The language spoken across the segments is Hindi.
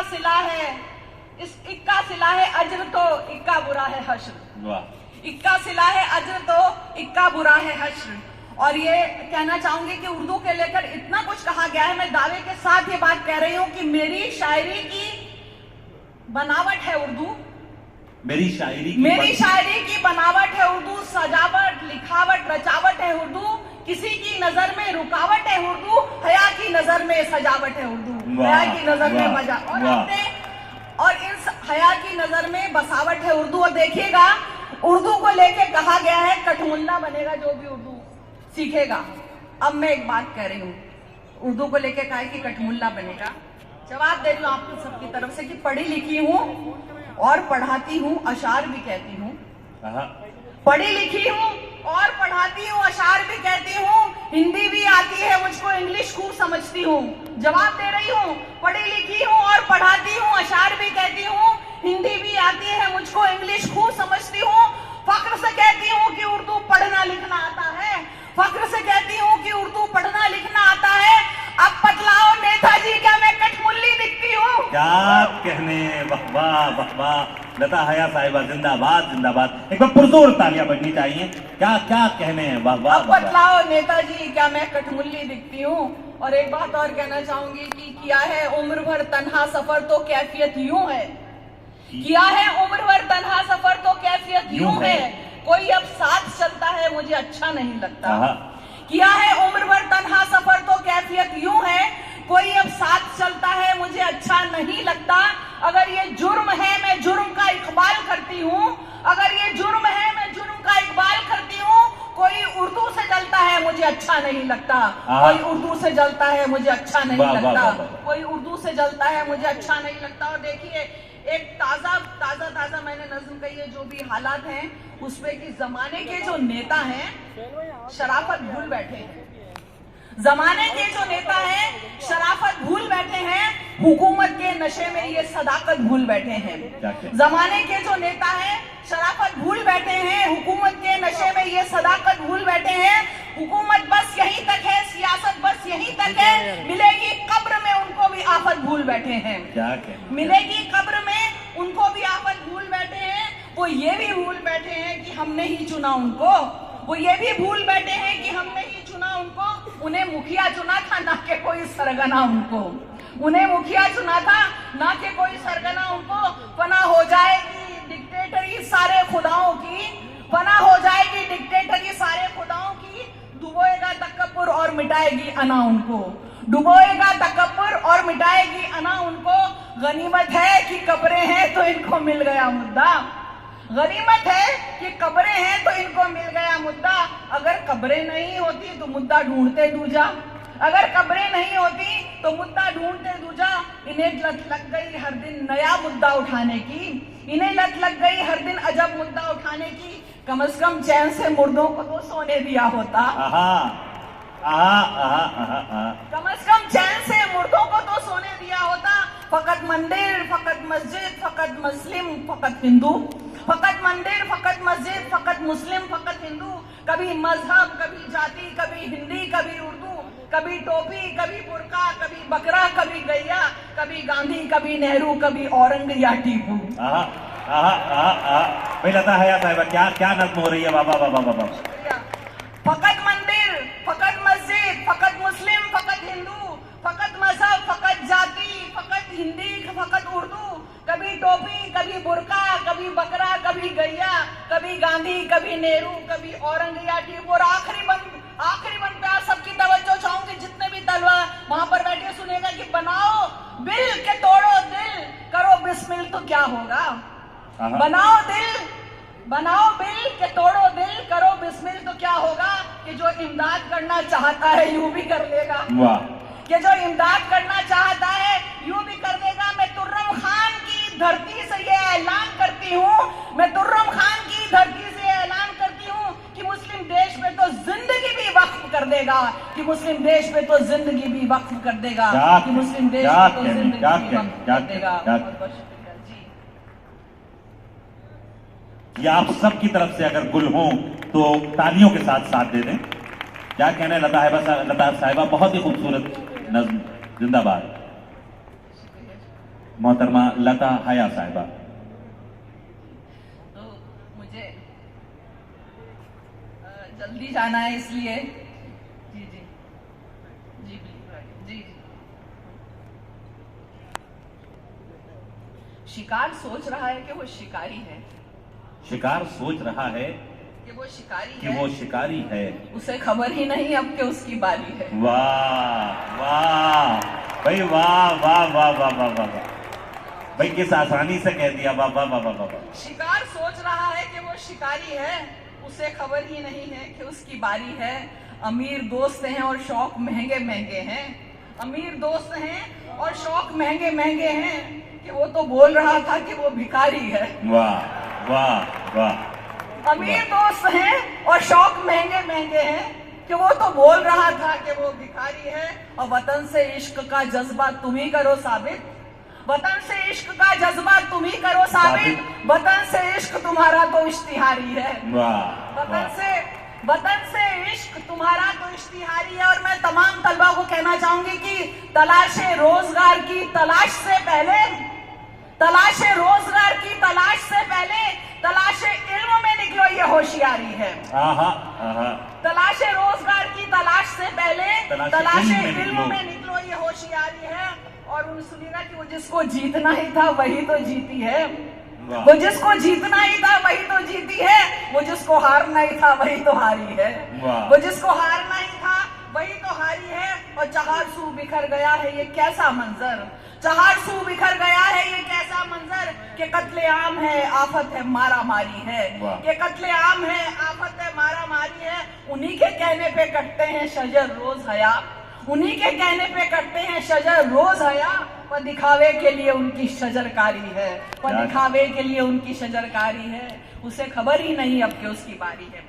सिला है, इस इक्का सिला है अज्र तो इक्का बुरा है हश्र। इक्का सिला है अज्र तो इक्का बुरा है हश्र। और ये कहना चाहूंगी कि उर्दू के लेकर इतना कुछ कहा गया है, मैं दावे के साथ ये बात कह रही हूं कि मेरी शायरी की बनावट है उर्दू, मेरी शायरी की बनावट है उर्दू, सजावट लिखावट रचावट है उर्दू, किसी की नजर में रुकावट है उर्दू, हया की नजर में सजावट है उर्दू, हया की नजर में मजा और इन हया की नजर में बसावट है उर्दू। और देखिएगा उर्दू को लेके कहा गया है कठमुल्ला बनेगा जो भी उर्दू सीखेगा। अब मैं एक बात कह रही हूँ, उर्दू को लेके कहा है कि कठमुल्ला बनेगा, जवाब दे रही हूँ आपको सबकी तरफ से कि पढ़ी लिखी हूँ और पढ़ाती हूँ, अशार भी कहती हूँ। पढ़ी लिखी हूँ और पढ़ाती हूँ, अशार भी कहती हूँ, हिंदी भी आती है मुझको, इंग्लिश खूब समझती हूँ। जवाब दे रही हूँ, पढ़ी लिखी हूँ और पढ़ाती हूँ, अशार भी कहती हूँ, हिंदी भी आती है मुझको, इंग्लिश खूब समझती हूँ। फख्र से कहती हूँ कि उर्दू पढ़ना लिखना आता है, फख्र से कहती हूँ कि उर्दू पढ़ना लिखना आता है। अब बतलाओ नेताजी क्या मैं कठमुल्ली दिखती हूँ? क्या कहने, वाह वाह वाह, लता हया साहिबा जिंदाबाद जिंदाबाद, एक बार पुरजोर तालियां बजनी चाहिए। क्या क्या कहने, वाह वाह। अब बतलाओ नेताजी क्या मैं कठमुल्ली दिखती हूँ? और एक बात और कहना चाहूंगी कि किया है उम्र भर तन्हा सफर तो कैफियत यूं है, किया है उम्र भर तन्हा सफर तो कैफियत यूं है, कोई अब साथ चलता है मुझे अच्छा नहीं लगता। किया है उम्र भर तन्हा सफर तो कैफियत यूं है, कोई अब साथ चलता है मुझे अच्छा नहीं लगता। अगर ये जुर्म है मैं जुर्म का इकबाल करती हूँ, अगर ये जुर्म है मैं जुर्म का इकबाल करती हूँ, कोई उर्दू से जलता है मुझे अच्छा नहीं लगता, कोई उर्दू से जलता है मुझे अच्छा नहीं लगता, कोई उर्दू से जलता है मुझे अच्छा नहीं लगता। और देखिए एक ताजा मैंने नज्म कही है, जो भी हालात हैं उसमें कि जमाने के जो नेता हैं शराफत भूल बैठे हैं, जमाने के जो नेता हैं शराफत भूल बैठे हैं, हुकूमत के नशे में ये सदाकत भूल बैठे हैं। जमाने के जो नेता हैं शराफत भूल बैठे हैं, हुकूमत के नशे में ये सदाकत भूल बैठे हैं। हुकूमत बस यहीं तक है, सियासत बस यहीं तक है, मिलेगी कब्र में उनको भी आफत भूल बैठे हैं, मिलेगी कब्र में उनको भी आफत भूल बैठे हैं। वो ये भी भूल बैठे हैं कि हमने ही चुना उनको, वो ये भी भूल बैठे हैं कि हमने ही चुना उनको, उन्हें मुखिया चुना था ना कि कोई सरगना उनको, उन्हें मुखिया चुना था ना कि कोई सरगना उनको। फना हो जाएगी डिक्टेटरी सारे खुदाओं की, फना हो जाएगी डिक्टेटरी सारे खुदाओं की, डुबोएगा तकब्बुर और मिटाएगी अना उनको, डुबोएगा तकब्बुर और मिटाएगी अना उनको। गनीमत है कि कब्रें हैं तो इनको मिल गया मुद्दा, गनीमत है कि कब्रें हैं तो इनको मिल गया मुद्दा। अगर कब्रें नहीं होती तो मुद्दा ढूंढते दूजा, अगर कब्रें नहीं होती तो मुद्दा ढूंढते दूजा। इन्हें लत लग गई हर दिन नया मुद्दा उठाने की, इन्हें लत लग गई हर दिन अजब मुद्दा उठाने की। कम से कम चैन से मुर्दों को तो सोने दिया होता, कम से कम चैन से मुर्दों को तो सोने दिया होता। फकत मंदिर फकत मस्जिद फकत मुस्लिम फकत हिंदू, फकत मंदिर फकत मस्जिद फकत मुस्लिम फकत हिंदू। कभी मजहब कभी जाति, कभी हिंदी कभी उर्दू, कभी टोपी कभी बुर्का, कभी बकरा कभी गैया, कभी गांधी कभी नेहरू, कभी औरंग या टीपू। भाई लता हया साहिबा क्या क्या नज्म हो रही है, बाबा बाबा बाबा। फकत मंदिर फकत मस्जिद फकत मुस्लिम फकत हिंदू, फकत मजहब फकत जाति फकत हिंदी फकत उर्दू, कभी टोपी कभी बुर्का कभी बकरा कभी गैया, कभी गांधी कभी नेहरू, कभी औरंग या टीपू। और आखिरी बंद पे आप सबकी तवज्जो चाहूंगी, जितने भी तलवा वहां पर बैठे सुनेगा कि बनाओ बिल के तोड़ो दिल, करो बिस्मिल तो क्या होगा, बनाओ बिल के तोड़ो दिल, करो बिस्मिल तो क्या होगा। कि जो इमदाद करना चाहता है यूं भी कर लेगा, कि जो इमदाद करना चाहता है यूं भी कर देगा। मैं तुर्रम खान की धरती से ये ऐलान करती हूँ, मैं तुर्रम खान की धरती से ऐलान करती हूँ कि मुस्लिम देश में तो जिंदगी भी वक्फ कर देगा, कि मुस्लिम देश में तो जिंदगी भी वक्फ कर देगा, कि मुस्लिम देश में तो जिंदगी भी वक्फ कर देगा। ये आप सब की तरफ से अगर गुल हो तो तालियों के साथ साथ दे दें। क्या कहना है लता साहिबा, बहुत ही खूबसूरत नज्म, जिंदाबाद। मोहतरमा लता हया साहिबा। तो मुझे जल्दी जाना है, इसलिए जी जी जी बिल्कुल जी जी। शिकार सोच रहा है कि वो शिकारी है, शिकार सोच रहा है कि वो शिकारी कि है, वो शिकारी है, उसे खबर ही नहीं अब कि उसकी बारी है। वाह वाह भाई, वाह वाह वाह वाह वाह वाह वाह भाई, किस आसानी से कह दिया, वाह वाह वाह वाह वाह। शिकार सोच रहा है कि वो शिकारी है, उसे खबर ही नहीं है कि उसकी बारी है। अमीर दोस्त हैं और शौक महंगे महंगे हैं, अमीर दोस्त हैं और शौक महंगे महंगे हैं, कि वो तो बोल रहा था कि वो भिखारी है। वाह वाह वाह। अमीर दोस्त हैं और शौक महंगे महंगे हैं, कि वो तो बोल रहा था कि वो भिखारी है। और वतन से इश्क का जज्बा तुम ही करो साबित, वतन से इश्क का जज्बा तुम ही करो साबित, वतन से इश्क तुम्हारा तो इश्तिहारी है। वतन से इश्क तुम्हारा तो इश्तिहारी है। और मैं तमाम तलबा को कहना चाहूंगी कि तलाशे रोजगार की तलाश से पहले, तलाशे रोजगार की तलाश से पहले तलाशे इल्म में निकलो, ये होशियारी है। तलाशे रोजगार की तलाश से पहले तलाशे इल्म में निकलो, ये होशियारी है। और उन सुनीना कि वो जिसको जीतना ही था वही तो जीती है, वो जिसको जीतना ही था वही तो जीती है, वो जिसको हारना ही था वही तो हारी है, वो जिसको हारना ही था वही तो हारी है। और चहार सू बिखर गया है ये कैसा मंजर, चहार सू बिखर गया है ये कैसा मंजर, के कत्ले आम है आफत है मारा मारी है, के कत्ले आम है आफत है मारा मारी है। उन्हीं के कहने पे कटते हैं शजर रोज हया, उन्हीं के कहने पे कटते हैं शजर रोज हया। पर दिखावे के लिए उनकी शजरकारी है, पर दिखावे के लिए उनकी शजरकारी है, उसे खबर ही नहीं अब कि उसकी बारी है।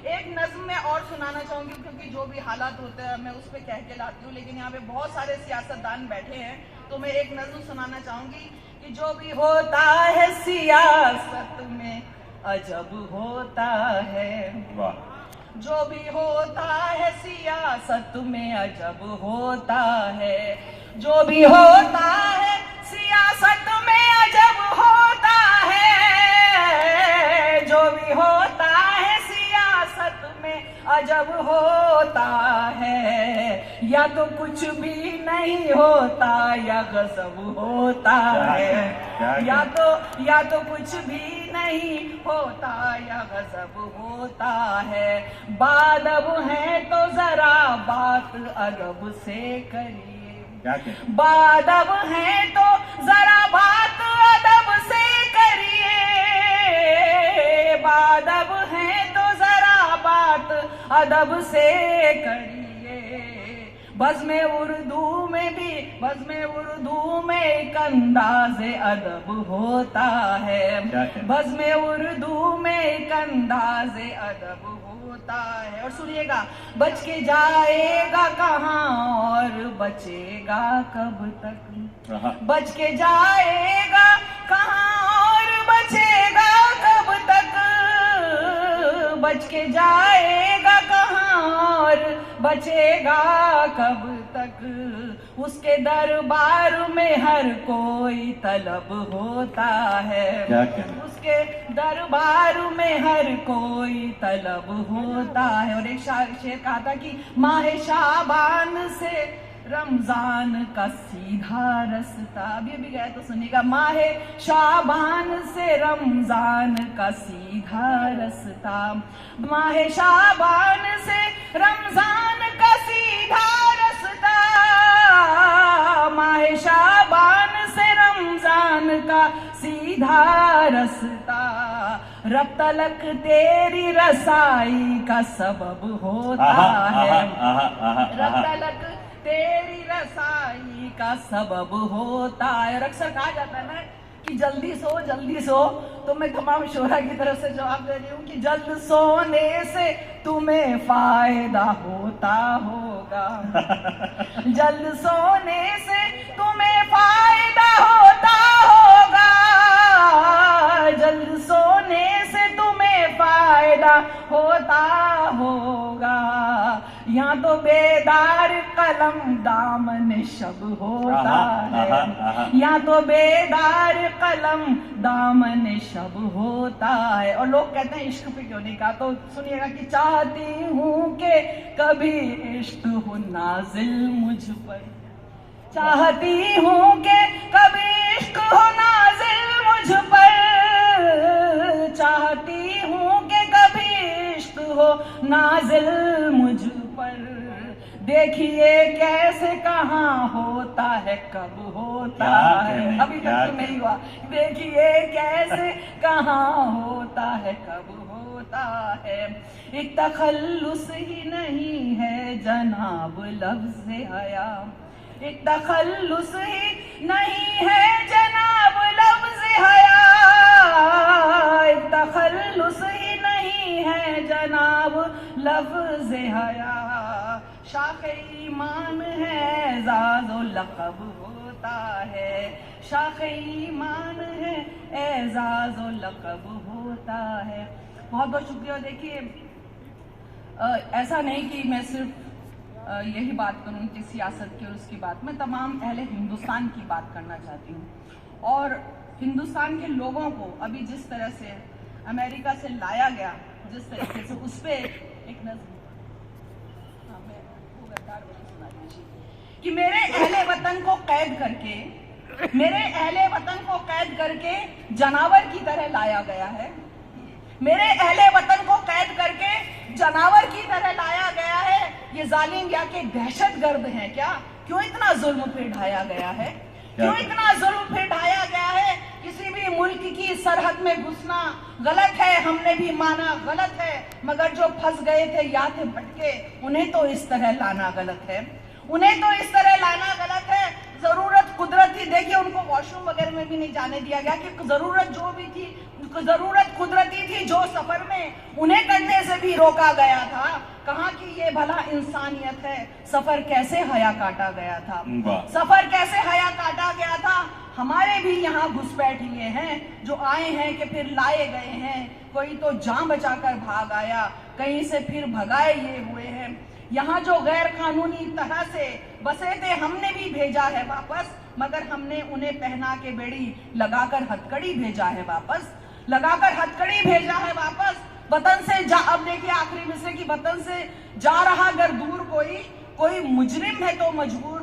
एक नज्म में और सुनाना चाहूंगी, क्योंकि जो भी हालात होते हैं मैं उस पर कह के लाती हूँ, लेकिन यहाँ पे बहुत सारे सियासतदान बैठे हैं, तो मैं एक नज्म सुनाना चाहूंगी कि जो भी होता है सियासत में अजब होता है, जो भी होता है सियासत में अजब होता है, जो भी होता है सियासत में अजब होता है, जो भी होता है सियासत में अजब होता है। या तो कुछ भी नहीं होता या गजब होता है, या तो कुछ भी नहीं होता या गजब होता है। बादब है तो जरा बात अदब से करिए, बादब है तो जरा बात अदब से करिए, बादब है तो जरा बात अदब से करिए। बज़्म उर्दू में भी, बज़्म उर्दू में एक अंदाज़े अदब होता है, बज़्म उर्दू में एक अंदाज़े अदब होता है। और सुनिएगा, बच के जाएगा कहाँ और बचेगा कब तक, बच के जाएगा कहाँ और बचेगा कब तक, बच के जाएगा कहाँ और बचेगा कब तक। उसके दरबार में हर कोई तलब होता है, उसके दरबार में हर कोई तलब होता है। और एक शेर कहा था कि माह शाबान से रमजान का सीधा रास्ता, अभी गया तो सुनिएगा, माह शाबान से रमजान का सीधा रास्ता, माह शाबान से रमजान का सीधा रास्ता, माह शाबान से रमजान का सीधा रास्ता। रब तलक तेरी रसाई का सबब होता है, रब तलक तेरी रसाई का सबब होता है। और अक्सर कहा जाता है ना कि जल्दी सो, तो मैं तमाम शोरा की तरफ से जवाब दे रही हूँ कि जल्द सोने से तुम्हें फायदा होता होगा, जल्द सोने से तुम्हें फायदा होता होगा, जल्द सोने से तुम्हें फायदा होता होगा। यहाँ तो बेदार कलम दामन शब होता आहा, है, या तो बेदार कलम दामन शब होता है। और लोग कहते हैं इश्क पे क्यों नहीं कहा, तो सुनिएगा कि चाहती हूँ कि कभी इश्क हो नाजिल मुझ पर, चाहती हूँ कि कभी इश्क हो नाजिल मुझ पर, चाहती हूँ कि कभी इश्क हो नाजिल मुझ पर। देखिए कैसे कहाँ होता है कब होता है, अभी तक तो नहीं हुआ। देखिए कैसे कहाँ होता है कब होता है। एक तखल्लुस ही नहीं है जनाब लफ्ज़ हया, एक तखल्लुस ही नहीं है जनाब लफ्ज़ हया, एक तखल्लुस ही नहीं है जनाब लफ्ज़ हया। शाख़े ईमान है एज़ाज़ो लक़ब होता है, शाख़े ईमान है एज़ाज़ो लक़ब होता है। बहुत बहुत शुक्रिया। देखिए ऐसा नहीं कि मैं सिर्फ यही बात करूं कि सियासत की और उसकी बात, मैं तमाम अहले हिंदुस्तान की बात करना चाहती हूं। और हिंदुस्तान के लोगों को अभी जिस तरह से अमेरिका से लाया गया, जिस तरीके से उस पर एक नज़र कि मेरे अहले वतन को कैद करके, मेरे अहले वतन को कैद करके जनावर की तरह लाया गया है, मेरे अहले वतन को कैद करके जनावर की तरह लाया गया है। ये जालिम या के दहशतगर्द हैं क्या? क्यों इतना जुल्म पे ढाया गया है, क्यों इतना जुल्म पे ढाया गया है? किसी भी मुल्क की सरहद में घुसना गलत है, हमने भी माना गलत है, मगर जो फंस गए थे या थे भटके, उन्हें तो इस तरह लाना गलत है, उन्हें तो इस तरह लाना गलत है। जरूरत कुदरती, देखिए उनको वॉशरूम वगैरह में भी नहीं जाने दिया गया कि जरूरत जो भी थी, जरूरत कुदरती थी जो सफर में उन्हें करने से भी रोका गया था। कहाँ की ये भला इंसानियत है? सफर कैसे हया काटा गया था, सफर कैसे हया काटा गया था। हमारे भी यहाँ घुसपैठ लिए हैं जो आए हैं कि फिर लाए गए हैं, कोई तो जान बचाकर भाग आया, कहीं से फिर भगाए ये हुए हैं। यहाँ जो गैर कानूनी तरह से बसे थे हमने भी भेजा है वापस, मगर हमने उन्हें पहना के बेड़ी लगाकर हथकड़ी भेजा है वापस, लगाकर हथकड़ी भेजा है वापस। वतन से जा, अब देखिए आखिरी मिसरे की, वतन से जा रहा अगर दूर कोई मुजरिम है तो मजबूर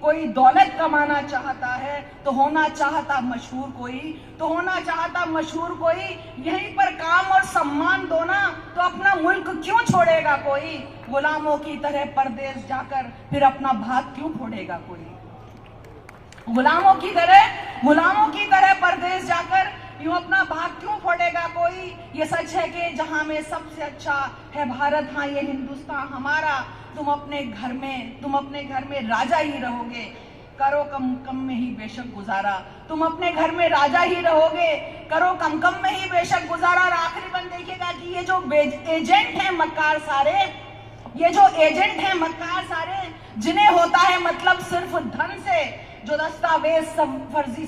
कोई दौलत कमाना चाहता है तो होना चाहता मशहूर तो होना चाहता मशहूर कोई, यहीं पर काम और सम्मान दो ना तो अपना मुल्क क्यों छोड़ेगा कोई। गुलामों की तरह परदेश जाकर फिर अपना भाग क्यों फोड़ेगा कोई, गुलामों की तरह परदेश जाकर यूं अपना भाग क्यों फोड़ेगा कोई। ये सच है कि जहां में सबसे अच्छा है भारत, हाँ ये हिंदुस्तान हमारा। तुम अपने घर में राजा ही रहोगे, करो कम में ही बेशक गुजारा। तुम अपने घर में राजा ही रहोगे, करो कम में ही बेशक गुजारा। और आखिरी बंद देखिएगा कि ये जो एजेंट हैं मक्कार सारे, ये जो एजेंट हैं मक्कार सारे, जिन्हें होता है मतलब सिर्फ धन से, जो दस्तावेज फर्जी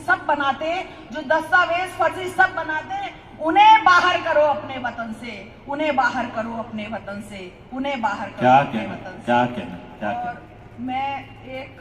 सब बनाते, उन्हें बाहर करो अपने वतन से, उन्हें बाहर करो अपने वतन से, उन्हें बाहर करो अपने वतन से। क्या कहना और मैं एक